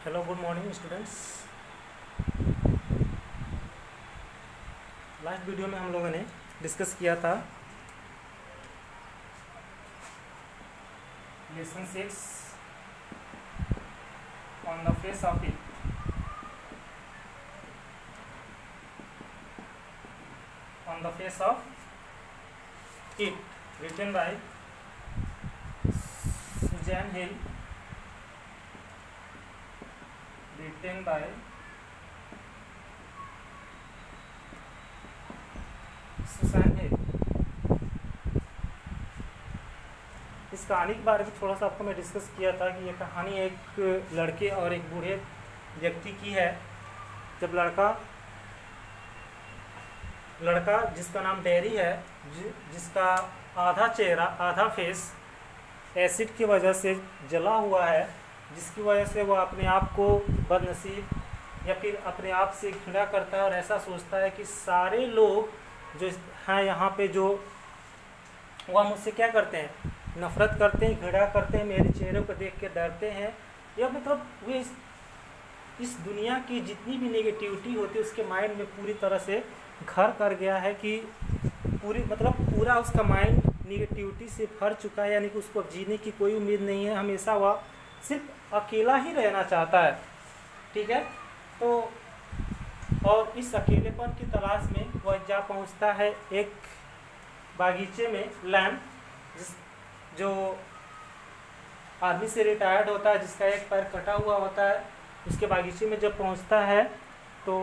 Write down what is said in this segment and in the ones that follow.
Hello good morning students. Last video में हम लोगों ने डिस्कस किया था lesson 6 on the face of it. On the face of it written by Susan Hill, written by Susan Hill. इस कहानी के बारे में थोड़ा सा आपको मैं डिस्कस किया था कि ये कहानी एक लड़के और एक बूढ़े व्यक्ति की है। जब लड़का जिसका नाम डेरी है, जिसका आधा चेहरा आधा फेस एसिड की वजह से जला हुआ है, जिसकी वजह से वो अपने आप को बदनसीब या फिर अपने आप से घृणा करता है और ऐसा सोचता है कि सारे लोग जो हैं यहाँ पे जो वह मुझसे क्या करते हैं, नफ़रत करते हैं, घृणा करते हैं, मेरे चेहरे को देख के डरते हैं। या मतलब वे इस दुनिया की जितनी भी नेगेटिविटी होती है उसके माइंड में पूरी तरह से घर कर गया है कि पूरा उसका माइंड नेगेटिविटी से भर चुका है, यानी कि उसको जीने की कोई उम्मीद नहीं है। हमेशा वह सिर्फ अकेला ही रहना चाहता है। ठीक है, तो और इस अकेलेपन की तलाश में वह जा पहुंचता है एक बागीचे में। लैम जो आर्मी से रिटायर्ड होता है, जिसका एक पैर कटा हुआ होता है, उसके बागीचे में जब पहुंचता है तो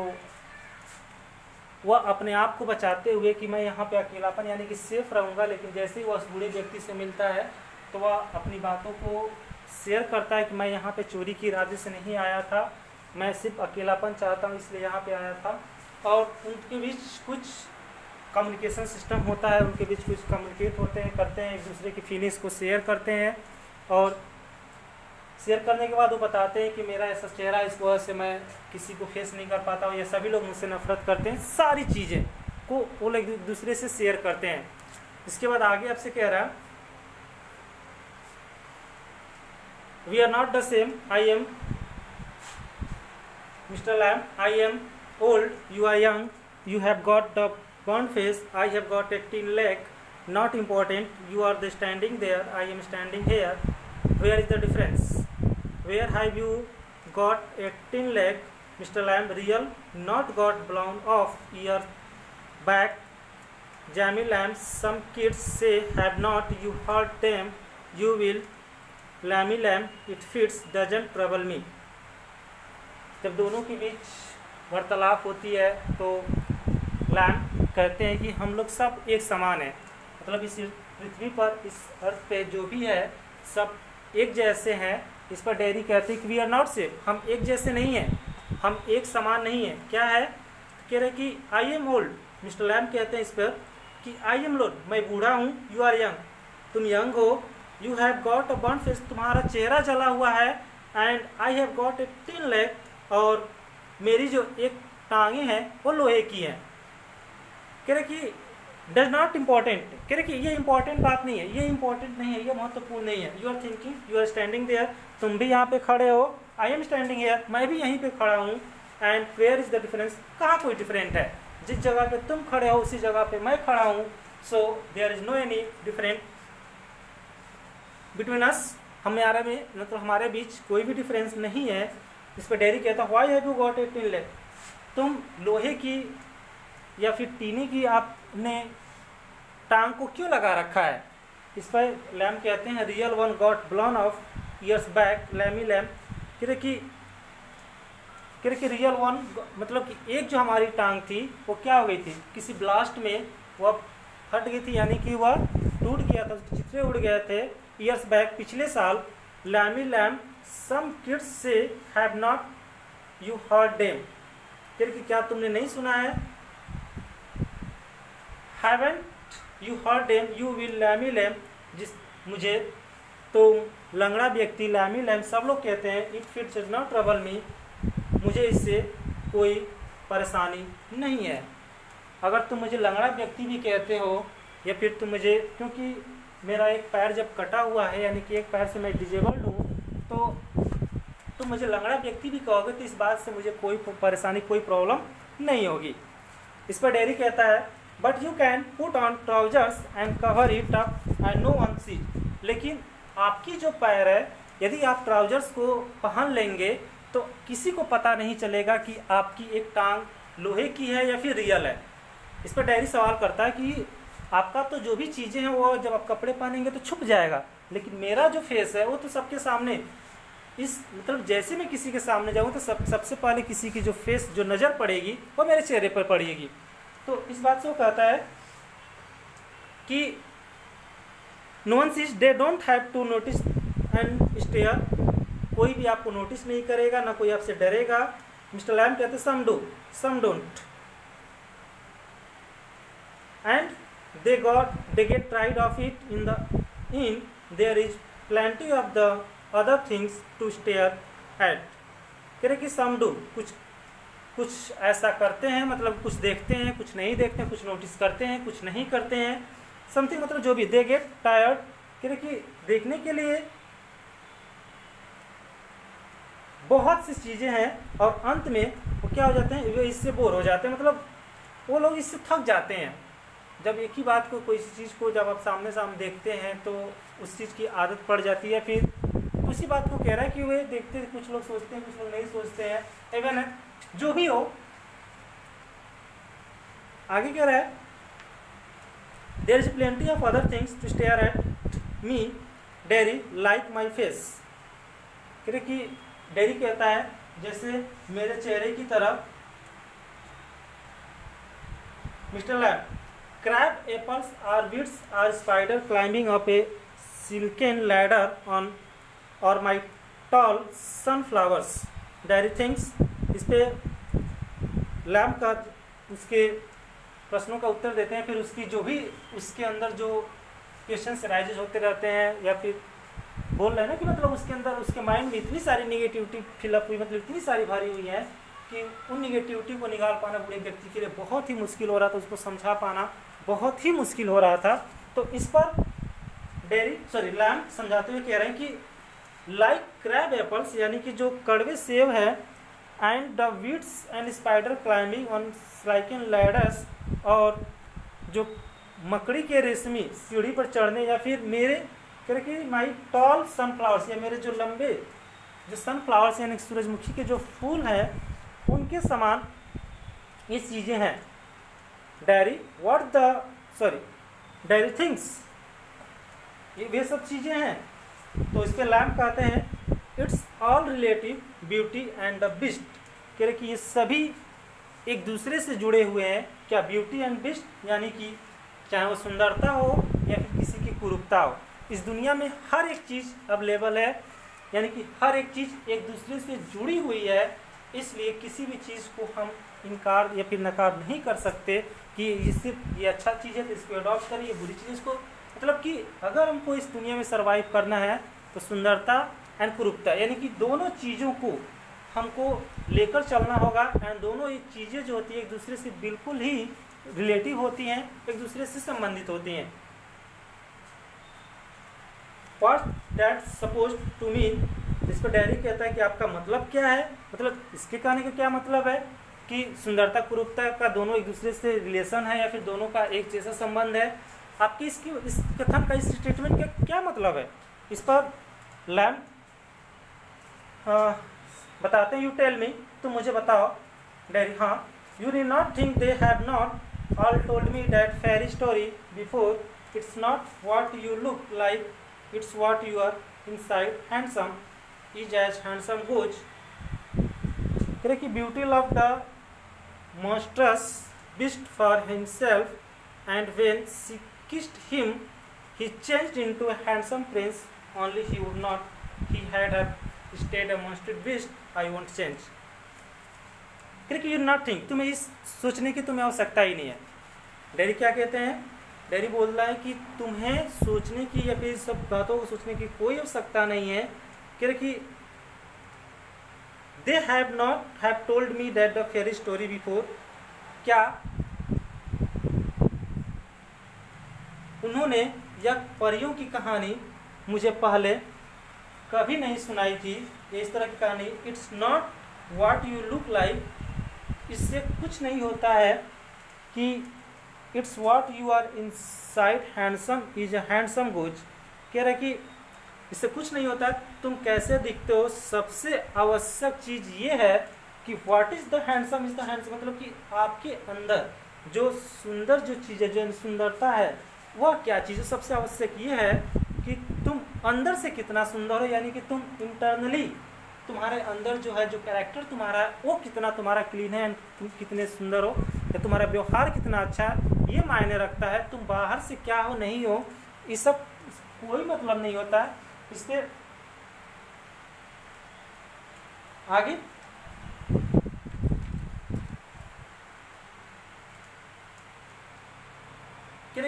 वह अपने आप को बचाते हुए कि मैं यहाँ पे अकेलापन यानी कि सेफ रहूँगा, लेकिन जैसे ही वह उस बूढ़े व्यक्ति से मिलता है तो वह अपनी बातों को शेयर करता है कि मैं यहाँ पे चोरी की इरादे से नहीं आया था, मैं सिर्फ अकेलापन चाहता हूँ इसलिए यहाँ पे आया था। और उनके बीच कुछ कम्युनिकेशन सिस्टम होता है, उनके बीच कुछ कम्युनिकेट होते हैं, करते हैं, एक दूसरे की फीलिंग्स को शेयर करते हैं। और शेयर करने के बाद वो बताते हैं कि मेरा ऐसा चेहरा इस वजह से मैं किसी को फेस नहीं कर पाता हूँ, ये सभी लोग मुझसे नफरत करते हैं, सारी चीज़ें को वो लोग एक दूसरे से शेयर करते हैं। इसके बाद आगे आपसे कह रहा है, We are not the same. I am Mr. Lamb. I am old. You are young. You have got the burnt face. I have got a thin leg. Not important. You are the standing there. I am standing here. Where is the difference? Where have you got a thin leg, Mr. Lamb? Real. Not got blown off years back. Jamie Lamb. Some kids say have not. You hurt them. You will. Lamey Lamb it fits doesn't trouble me. जब दोनों के बीच वार्तालाप होती है तो lamb कहते हैं कि हम लोग सब एक समान हैं, मतलब इस पृथ्वी पर, इस अर्थ पे जो भी है सब एक जैसे हैं। इस पर डेरी कहते हैं कि वी आर नॉट सेम, हम एक जैसे नहीं हैं, हम एक समान नहीं हैं। क्या है, कह रहे कि I am old. Mister Lamb कहते हैं इस पर कि आई एम ओल्ड, मैं बूढ़ा हूँ। यू आर यंग, तुम यंग हो। You have got a burn face, तुम्हारा चेहरा जला हुआ है। And I have got a tin leg, और मेरी जो एक टांगे हैं वो लोहे की हैं। कह रहे कि डज नॉट इम्पॉर्टेंट, कह रहे कि ये इंपॉर्टेंट बात नहीं है, ये इंपॉर्टेंट नहीं है, ये महत्वपूर्ण नहीं है। You are thinking, you are standing there, तुम भी यहाँ पे खड़े हो। आई एम स्टैंडिंग हेयर, मैं भी यहीं पे खड़ा हूँ। And where is the difference, कहाँ कोई डिफरेंट है, जिस जगह पे तुम खड़े हो उसी जगह पे मैं खड़ा हूँ। So there is no any different between us, हमारे में मतलब हमारे बीच कोई भी डिफरेंस नहीं है। इस पर डेरी कहता, why have you got a tin leg, तुम लोहे की या फिर टीनी की आपने टांग को क्यों लगा रखा है। इस पर लैम कहते हैं, real one got blown off years back. Lamey Lamb कह रहे कि रियल वन मतलब कि एक जो हमारी टांग थी वो क्या हो गई थी, किसी ब्लास्ट में वह फट गई थी, यानी कि वह टूट गया था, चित्रे उड़ गए थे। ईयर्स बैक, पिछले साल। लैमी लैम सम किड्स से have not you heard them, फिर कि क्या तुमने नहीं सुना है, haven't you heard them you will Lamey Lamb, जिस मुझे तुम लंगड़ा व्यक्ति लैमी लैम सब लोग कहते हैं। It fits is not trouble me, मुझे इससे कोई परेशानी नहीं है। अगर तुम मुझे लंगड़ा व्यक्ति भी कहते हो या फिर तुम मुझे, क्योंकि मेरा एक पैर जब कटा हुआ है यानी कि एक पैर से मैं डिजेबल्ड हूँ, तो तो मुझे लंगड़ा व्यक्ति भी कहोगे तो इस बात से मुझे कोई परेशानी, कोई प्रॉब्लम नहीं होगी। इस पर डेरी कहता है but you can put on trousers and cover it up and no one see. लेकिन आपकी जो पैर है, यदि आप ट्राउजर्स को पहन लेंगे तो किसी को पता नहीं चलेगा कि आपकी एक टांग लोहे की है या फिर रियल है। इस पर डेरी सवाल करता है कि आपका तो जो भी चीज़ें हैं वो जब आप कपड़े पहनेंगे तो छुप जाएगा, लेकिन मेरा जो फेस है वो तो सबके सामने, इस मतलब जैसे मैं किसी के सामने जाऊँ तो सबसे पहले किसी की जो फेस, जो नज़र पड़ेगी वो मेरे चेहरे पर पड़ेगी। तो इस बात से वो कहता है कि no one sees, they don't have to notice and stare. कोई भी आपको नोटिस नहीं करेगा, ना कोई आपसे डरेगा। मिस्टर लैम कहते हैं some do some don't and they get tired of it in there is plenty of the other things to stare at। कह रहे कि some do, कुछ ऐसा करते हैं, मतलब कुछ देखते हैं, कुछ नहीं देखते हैं, कुछ नोटिस करते हैं, कुछ नहीं करते हैं। समथिंग मतलब जो भी, they get tired, कह रहे कि देखने के लिए बहुत सी चीज़ें हैं और अंत में वो क्या हो जाते हैं, वे इससे बोर हो जाते हैं, मतलब वो लोग इससे थक जाते हैं। जब एक ही बात को, कोई चीज़ को जब आप सामने सामने देखते हैं तो उस चीज़ की आदत पड़ जाती है। फिर उसी बात को कह रहा है कि वे देखते हैं, कुछ लोग सोचते हैं, कुछ लोग नहीं सोचते हैं। इवन है जो भी हो, आगे कह रहा है there is plenty of other things to stare at me Derry like my face. कह रहे कि डेरी कहता है जैसे मेरे चेहरे की तरफ। Mister Lamb, crab apples or weeds or spider climbing up a silken ladder on or my tall sunflowers dairy things। इस पे लैम का उसके प्रश्नों का उत्तर देते हैं, फिर उसकी जो भी उसके अंदर जो क्वेश्चंस राइजेस होते रहते हैं, या फिर बोल रहे हैं ना कि मतलब उसके अंदर, उसके माइंड में इतनी सारी निगेटिविटी फिलअप हुई, मतलब इतनी सारी भरी हुई है कि उन निगेटिविटी को निकाल पाना बूढ़े व्यक्ति के लिए बहुत ही मुश्किल हो रहा था, उसको समझा पाना बहुत ही मुश्किल हो रहा था। तो इस पर लैम समझाते हुए कह रहे हैं कि लाइक क्रैब एप्पल्स, यानी कि जो कड़वे सेब है, and the weeds and spider climbing on slicken ladders, और जो मकड़ी के रेशमी सीढ़ी पर चढ़ने, या फिर मेरे कह रहे कि माई टॉल सनफ्लावर्स, या मेरे जो लंबे जो सनफ्लावर्स यानी सूरजमुखी के जो फूल हैं उनके समान ये चीज़ें हैं। डेरी डेरी थिंग्स, ये वे सब चीज़ें हैं। तो इस पे लैम कहते हैं it's all relative beauty and the beast. कह रहे कि ये सभी एक दूसरे से जुड़े हुए हैं। क्या? ब्यूटी एंड बिस्ट, यानी कि चाहे वो सुंदरता हो या फिर किसी की कुरूपता हो, इस दुनिया में हर एक चीज़ अवेलेबल है, यानी कि हर एक चीज़ एक दूसरे से जुड़ी हुई है। इसलिए किसी भी चीज़ को हम इनकार या फिर नकार नहीं कर सकते कि ये अच्छा चीज़ है तो इसको अडॉप्ट करें, ये बुरी चीज़ इसको, मतलब कि अगर हमको इस दुनिया में सर्वाइव करना है तो सुंदरता एंड कुरूपता, यानी कि दोनों चीज़ों को हमको लेकर चलना होगा। एंड दोनों ये चीज़ें जो होती है एक दूसरे से बिल्कुल ही रिलेटिव होती हैं, एक दूसरे से संबंधित होती हैं। What that suppose to mean, इस पर डेरी कहता है कि आपका मतलब क्या है, मतलब इसके कहने का क्या मतलब है कि सुंदरता कुरूपता का दोनों एक दूसरे से रिलेशन है या फिर दोनों का एक जैसा संबंध है। आपकी इस कथन का, इस स्टेटमेंट का क्या मतलब है? इस पर लैम बताते हैं, यू टेल मी, तुम मुझे बताओ। डेरी, हाँ, you need not think they have not all told me that fairy story before, it's not what you look like, it's what you are inside, handsome is as handsome goes. कह रहे कि beauty love the monstrous beast for himself, and when she kissed him he changed into a handsome prince, only he would not, he had stayed a monstrous beast, I won't change। क्योंकि you not think, तुम्हें इस सोचने की तुम्हें आवश्यकता ही नहीं है। Dairy क्या कहते हैं? डेरी बोल रहा है कि तुम्हें सोचने की या फिर सब बातों को सोचने की कोई आवश्यकता नहीं है। क्योंकि they have not have told me that the fairy story before, क्या उन्होंने या परियों की कहानी मुझे पहले कभी नहीं सुनाई थी, ये इस तरह की कहानी। It's not what you look like, इससे कुछ नहीं होता है कि it's what you are inside handsome is a handsome goes. कह रहे कि इससे कुछ नहीं होता तुम कैसे दिखते हो, सबसे आवश्यक चीज़ ये है कि what is the handsome is the handsome, मतलब कि आपके अंदर जो सुंदर जो चीज़ है, जो सुंदरता है वह क्या चीज़ है। सबसे आवश्यक ये है कि तुम अंदर से कितना सुंदर हो, यानी कि तुम इंटरनली तुम्हारे अंदर जो है, जो कैरेक्टर तुम्हारा है वो कितना तुम्हारा क्लीन है, तुम कितने सुंदर हो, या तुम्हारा व्यवहार कितना अच्छा है, ये मायने रखता है। तुम बाहर से क्या हो नहीं हो ये सब कोई मतलब नहीं होता है। इसके आगे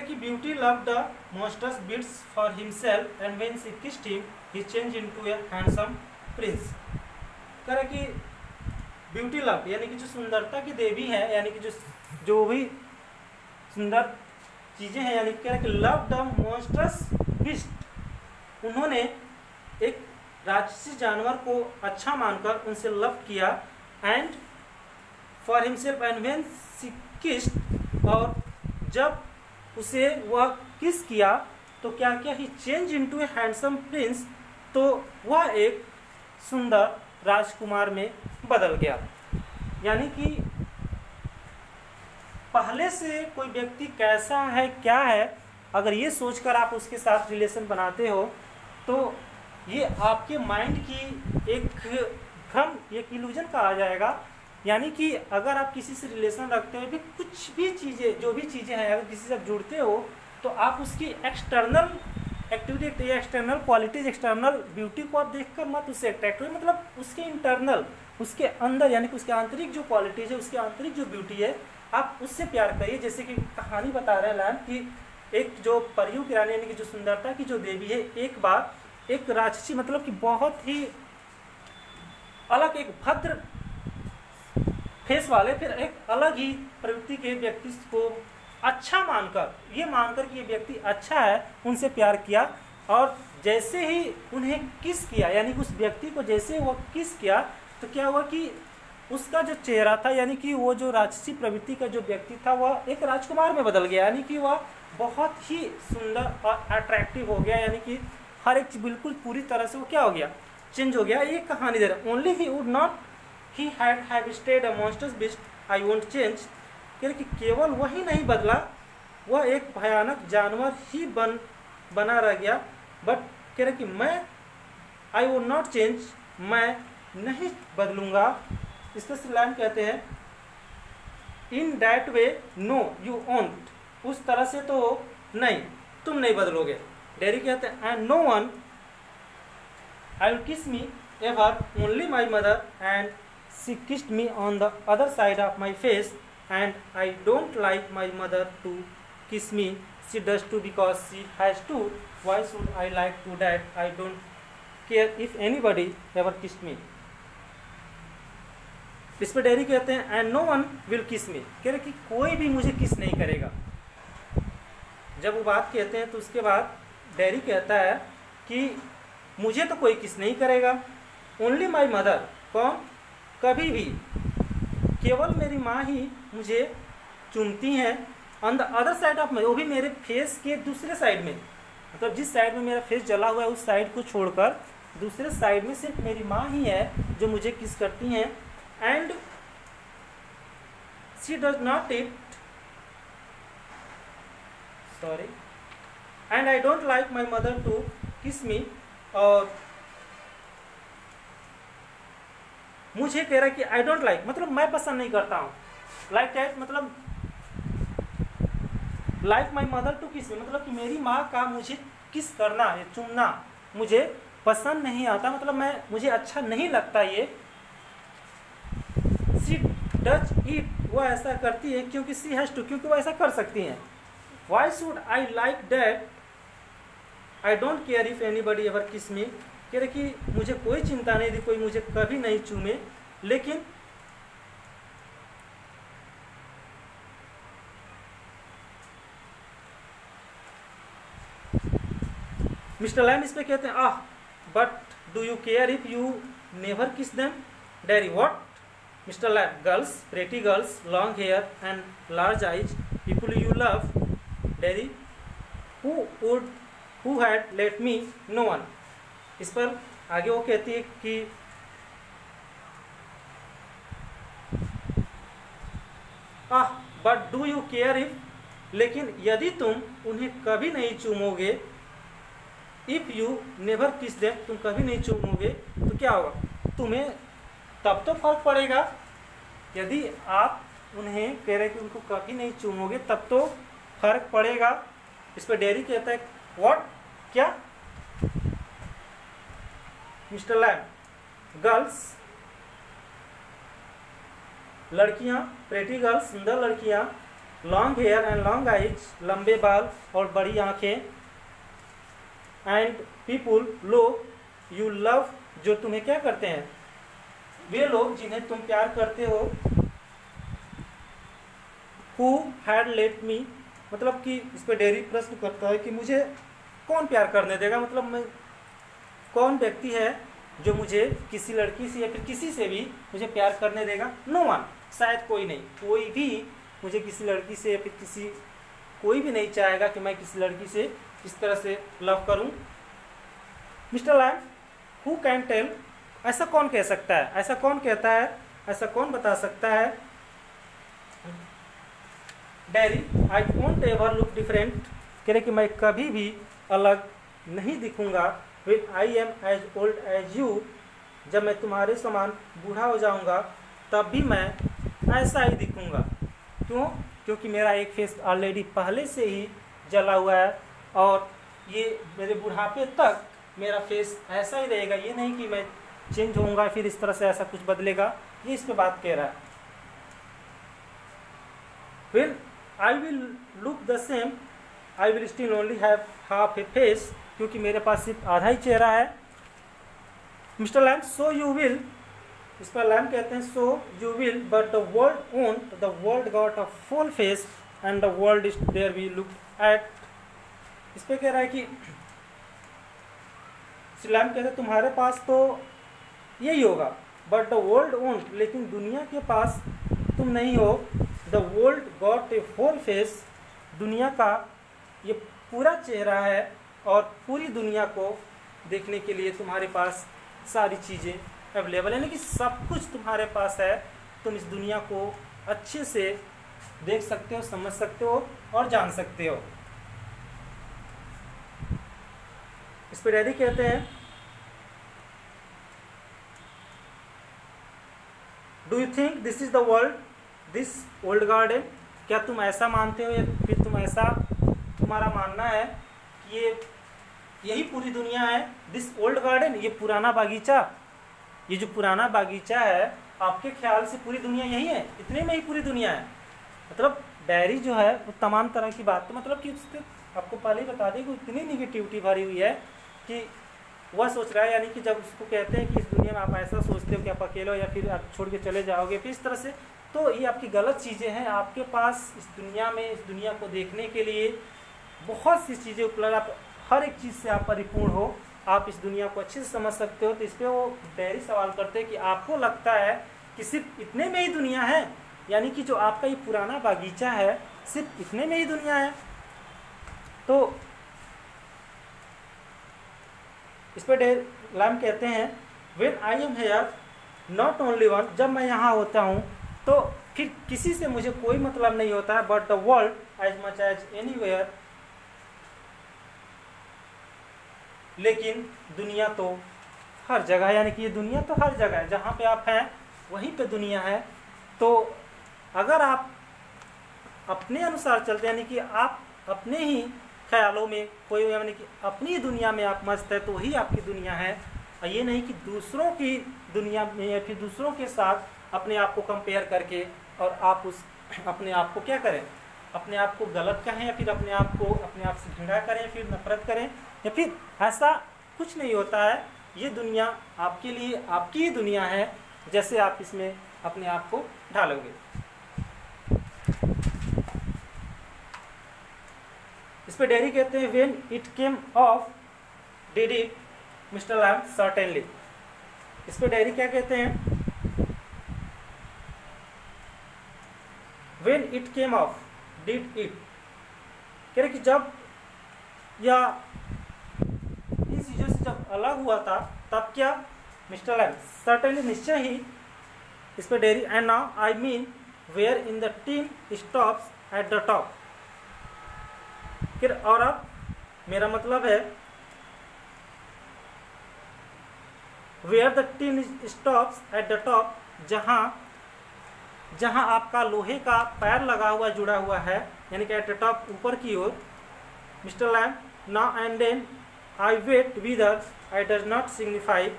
कि beauty love the monstrous beasts for himself and when she kissed him he changed into a handsome prince। कह कि ब्यूटी लव यानी कि जो सुंदरता की देवी है, यानी कि जो भी सुंदर चीज़ें हैं, यानी कह कि लव द monstrous beast, उन्होंने एक राक्षसी जानवर को अच्छा मानकर उनसे लव किया। And for himself and when she kissed, और जब उसे वह किस किया तो क्या किया, he change into a handsome prince, तो वह एक सुंदर राजकुमार में बदल गया। यानी कि पहले से कोई व्यक्ति कैसा है क्या है, अगर ये सोचकर आप उसके साथ रिलेशन बनाते हो तो ये आपके माइंड की एक भ्रम, एक इल्यूजन कहा जाएगा। यानी कि अगर आप किसी से रिलेशन रखते हो, भी कुछ भी चीज़ें, जो भी चीज़ें हैं, अगर किसी से जुड़ते हो तो आप उसकी external activity, external qualities, external beauty को आप देखकर मत उससे अट्रैक्ट हो, मतलब उसके इंटरनल, उसके अंदर, यानी कि उसके आंतरिक जो क्वालिटीज है, उसकी आंतरिक जो ब्यूटी है, आप उससे प्यार करिए। जैसे कि कहानी बता रहे हैं लैन कि एक जो परियों की रानी, यानी कि जो सुंदरता की जो देवी है, एक बार एक राक्षसी, मतलब कि बहुत ही अलग, एक भद्र फेस वाले, फिर एक अलग ही प्रवृत्ति के व्यक्ति को अच्छा मानकर, ये मानकर कि ये व्यक्ति अच्छा है, उनसे प्यार किया। और जैसे ही उन्हें किस किया, यानी कि उस व्यक्ति को जैसे वो किस किया, तो क्या हुआ कि उसका जो चेहरा था, यानी कि वो जो राक्षसी प्रवृत्ति का जो व्यक्ति था, वह एक राजकुमार में बदल गया। यानी कि वह बहुत ही सुंदर और अट्रैक्टिव हो गया, यानी कि हर एक चीज बिल्कुल पूरी तरह से वो क्या हो गया, चेंज हो गया। ये कहानी दे रहा, only he would not he had have stayed a monstrous beast, I won't change। कि केवल वही नहीं बदला, वह एक भयानक जानवर ही बना रह गया। बट कह रहे कि मैं I will not change, मैं नहीं बदलूंगा। इसको लाइन कहते हैं in that way no you won't, उस तरह से तो नहीं, तुम नहीं बदलोगे। डेरी कहते हैं and no one I will kiss me ever, only my mother and she kissed me on the other side of my face and I don't like my mother to kiss me, she does too because she has to, why should I like to that, I don't care if anybody ever kissed me। इस पर dairy कहते हैं and no one will kiss me, कह रहे कि कोई भी मुझे किस नहीं करेगा। जब वो बात कहते हैं तो उसके बाद डेरी कहता है कि मुझे तो कोई किस नहीं करेगा, ओनली माई मदर, कौन, कभी भी केवल मेरी माँ ही मुझे चूमती हैं, on the other side of my, वो भी मेरे फेस के दूसरे साइड में, मतलब जिस साइड में मेरा फेस जला हुआ है उस साइड को छोड़कर दूसरे साइड में सिर्फ मेरी माँ ही है जो मुझे किस करती हैं। And she does not it, sorry, and I don't like my mother to kiss me, और मुझे कह रहा है कि आई डोंट लाइक, मतलब मैं पसंद नहीं करता हूँ, लाइक दैट मतलब like my mother to kiss मी, मतलब कि मेरी माँ का मुझे किस करना है, चूमना मुझे पसंद नहीं आता, मतलब मुझे अच्छा नहीं लगता ये। शी डज इट, वो ऐसा करती है क्योंकि शी हैज टू, क्योंकि वो ऐसा कर सकती हैं। Why should I like that, I don't care if anybody ever किस मी, कह रहे कि मुझे कोई चिंता नहीं थी, कोई मुझे कभी नहीं चूमे, लेकिन मिस्टर लैन इस पे कहते हैं but do you care if you never kiss them? Derry, what? Mr. Lad, girls, pretty girls, long hair and large eyes, people you love. Derry, who had let me? No one. इस पर आगे वो कहती है कि but do you care if, लेकिन यदि तुम उन्हें कभी नहीं चूमोगे, if you never kiss them, तुम कभी नहीं चूमोगे तो क्या होगा? तुम्हें तब तो फर्क पड़ेगा। यदि आप उन्हें कह रहे कि उनको कभी नहीं चूमोगे तब तो फर्क पड़ेगा। इस पर डेरी कहता है व्हाट, क्या? मिस्टर लैम, गर्ल्स, लड़कियां, प्रेटी गर्ल्स, सुंदर लड़कियां, long hair and long eyes, लंबे बाल और बड़ी आंखें, एंड पीपुल, लोग, यू लव, जो तुम्हें क्या करते हैं, वे लोग जिन्हें तुम प्यार करते हो, who had let me, मतलब कि इस पर डेरी प्रश्न करता है कि मुझे कौन प्यार करने देगा, मतलब मैं कौन व्यक्ति है जो मुझे किसी लड़की से या फिर किसी से भी मुझे प्यार करने देगा? नो वन, शायद कोई नहीं, कोई भी मुझे किसी लड़की से या फिर कोई भी नहीं चाहेगा कि मैं किसी लड़की से इस तरह से लव करूं। Mister Lamb, who can tell, ऐसा कौन कह सकता है, ऐसा कौन कहता है, ऐसा कौन बता सकता है? Derry, I won't ever look different, कह रहे कि मैं कभी भी अलग नहीं दिखूंगा। When I am as old as you, जब मैं तुम्हारे समान बूढ़ा हो जाऊंगा तब भी मैं ऐसा ही दिखूंगा। क्यों? क्योंकि मेरा एक फेस ऑलरेडी पहले से ही जला हुआ है और ये मेरे बुढ़ापे तक मेरा फेस ऐसा ही रहेगा। ये नहीं कि मैं चेंज होऊंगा फिर इस तरह से ऐसा कुछ बदलेगा, ये इस पे बात कह रहा है। When I will look the same, I will still only have half a face, क्योंकि मेरे पास सिर्फ आधा ही चेहरा है। Mister Lamb, so you will, इस पर लैम कहते हैं so you will, but the world won't, the world got a full face and the world is there we look at। इस पे कह रहा है कि लैम कहते हैं तुम्हारे पास तो यही होगा, बट द वर्ल्ड ओन्ट, लेकिन दुनिया के पास तुम नहीं हो। The world got a whole face, दुनिया का ये पूरा चेहरा है और पूरी दुनिया को देखने के लिए तुम्हारे पास सारी चीज़ें अवेलेबल है, यानी कि सब कुछ तुम्हारे पास है। तुम इस दुनिया को अच्छे से देख सकते हो, समझ सकते हो और जान सकते हो। इस पर डैडी कहते हैं do you think this is the world, this old garden, क्या तुम ऐसा मानते हो या फिर तुम्हारा मानना है कि यही पूरी दुनिया है? दिस ओल्ड गार्डन, ये पुराना बागीचा, ये जो पुराना बागीचा है आपके ख्याल से पूरी दुनिया यही है? इतने में ही पूरी दुनिया है? मतलब डायरी जो है वो तमाम तरह की बात, तो मतलब कि उसके आपको पहले ही बता दें कि इतनी निगेटिविटी भरी हुई है कि वह सोच रहा है, यानी कि जब उसको कहते हैं कि इस दुनिया में आप ऐसा सोचते हो कि आप अकेले हो या फिर आप छोड़ के चले जाओगे फिर इस तरह से, तो ये आपकी गलत चीज़ें हैं। आपके पास इस दुनिया में, इस दुनिया को देखने के लिए बहुत सी चीज़ें उपलब्ध, आप हर एक चीज़ से आप परिपूर्ण हो, आप इस दुनिया को अच्छे से समझ सकते हो। तो इस पर वो डेरी सवाल करते हैं कि आपको लगता है कि सिर्फ इतने में ही दुनिया है, यानी कि जो आपका ये पुराना बागीचा है सिर्फ इतने में ही दुनिया है? तो इस पर लैम कहते हैं when I am here not only one, जब मैं यहाँ होता हूँ तो फिर किसी से मुझे कोई मतलब नहीं होता है, but the world as much as anywhere, लेकिन दुनिया तो हर जगह है, यानी कि ये दुनिया तो हर जगह है, जहाँ पे आप हैं वहीं पे दुनिया है। तो अगर आप अपने अनुसार चलते, यानी कि आप अपने ही ख्यालों में कोई, यानी कि अपनी दुनिया में आप मस्त है, तो वही आपकी दुनिया है। और ये नहीं कि दूसरों की दुनिया में या फिर दूसरों के साथ अपने आप को कंपेयर करके और आप उस अपने आप को क्या करें, अपने आप को गलत कहें या फिर अपने आप से घृणा करें, फिर नफरत करें, या फिर ऐसा कुछ नहीं होता है। ये दुनिया आपके लिए आपकी ही दुनिया है, जैसे आप इसमें अपने आप को ढालोगे। इस पे डेरी कहते हैं when it came off did it mister Lamb certainly. इस पे डायरी क्या कहते हैं, when it came off did it, कह रहे कि जब या इन चीज़ों से जब अलग हुआ था तब क्या, मिस्टर लैम सर्टेनली निश्चय ही। इस पे Derry, and now I mean where in the tin stops at the top, फिर और अब मेरा मतलब है where the tin stops at the top, जहां आपका लोहे का पैर लगा हुआ जुड़ा हुआ है, यानी कि एट द टॉप ऊपर की ओर। Mister Lamb now and then I wet whether I does not signify,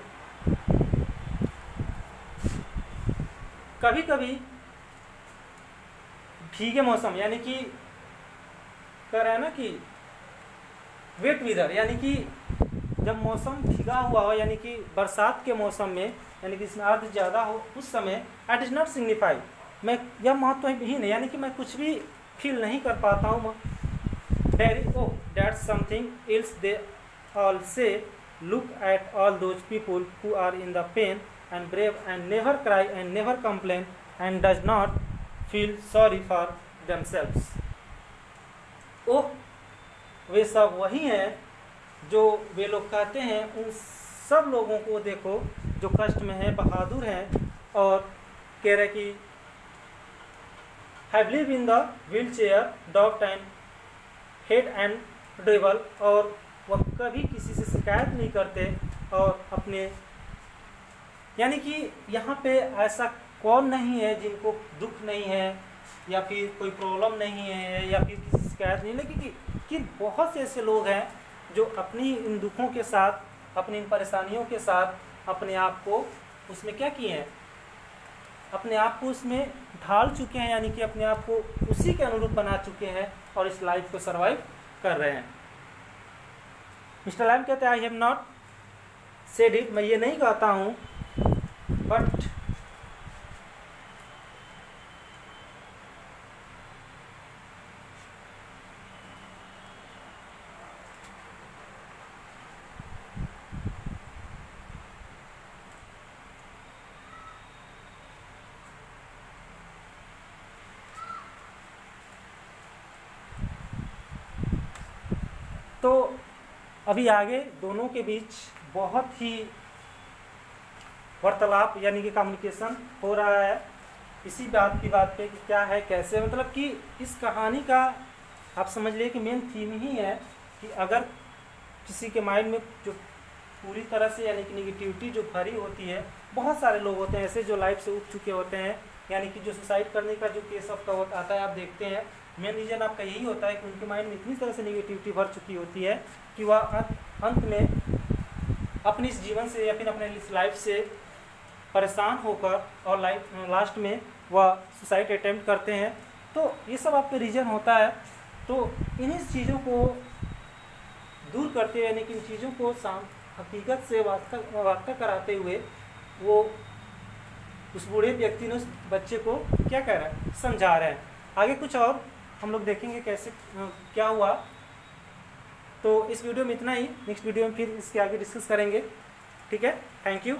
कभी कभी भीगे मौसम, यानी कि कह रहे हैं ना कि वेट विदर, यानी कि जब मौसम भीगा हुआ हो, यानी कि बरसात के मौसम में, यानी कि इसमें अर्थ ज़्यादा हो उस समय, आई डज नॉट सिग्निफाई, मैं यह महत्वहीन है, यानी कि मैं कुछ भी फील नहीं कर पाता हूँ। Derry oh that's something else they all say, look at all those people who are in the pain and brave and never cry and never complain and does not feel sorry for themselves। ओह, वे सब वही हैं जो वे लोग कहते हैं, उन सब लोगों को देखो जो कष्ट में हैं, बहादुर हैं, और कह रहे कि have lived in the wheelchair, docked and head and dribble, और वह कभी किसी से शिकायत नहीं करते, और अपने, यानी कि यहाँ पे ऐसा कौन नहीं है जिनको दुख नहीं है, या फिर कोई प्रॉब्लम नहीं है, या फिर किसी शिकायत नहीं, लेकिन कि बहुत से ऐसे लोग हैं जो अपनी इन दुखों के साथ, अपनी इन परेशानियों के साथ अपने आप को उसमें क्या किए हैं, अपने आप को उसमें ढाल चुके हैं, यानी कि अपने आप को उसी के अनुरूप बना चुके हैं और इस लाइफ को सर्वाइव कर रहे हैं। मिस्टर लैम कहते हैं I have not said it, मैं ये नहीं कहता हूँ, बट तो अभी आगे दोनों के बीच बहुत ही वार्तालाप, यानी कि कम्युनिकेशन हो रहा है इसी बात पे कि क्या है कैसे, मतलब कि इस कहानी का आप समझ लिए कि मेन थीम ही है कि अगर किसी के माइंड में जो पूरी तरह से, यानी कि निगेटिविटी जो भरी होती है, बहुत सारे लोग होते हैं ऐसे जो लाइफ से उठ चुके होते हैं, यानी कि जो सुसाइड करने का जो केस ऑफ कवर आता है, आप देखते हैं मेन रीज़न आपका यही होता है कि उनके माइंड में इतनी तरह से निगेटिविटी भर चुकी होती है कि वह अंत में अपनी इस जीवन से या फिर अपने इस लाइफ से परेशान होकर और लास्ट में वह सुसाइड अटेम्प्ट करते हैं। तो ये सब आपका रीज़न होता है। तो इन्हीं चीज़ों को दूर करते हुए, यानी कि इन चीज़ों को हकीकत से वाक़ा कराते हुए, वो उस बूढ़े व्यक्ति ने उस बच्चे को क्या कह रहा है, समझा रहे हैं। आगे कुछ और हम लोग देखेंगे कैसे क्या हुआ। तो इस वीडियो में इतना ही, नेक्स्ट वीडियो में फिर इसके आगे डिस्कस करेंगे। ठीक है, थैंक यू।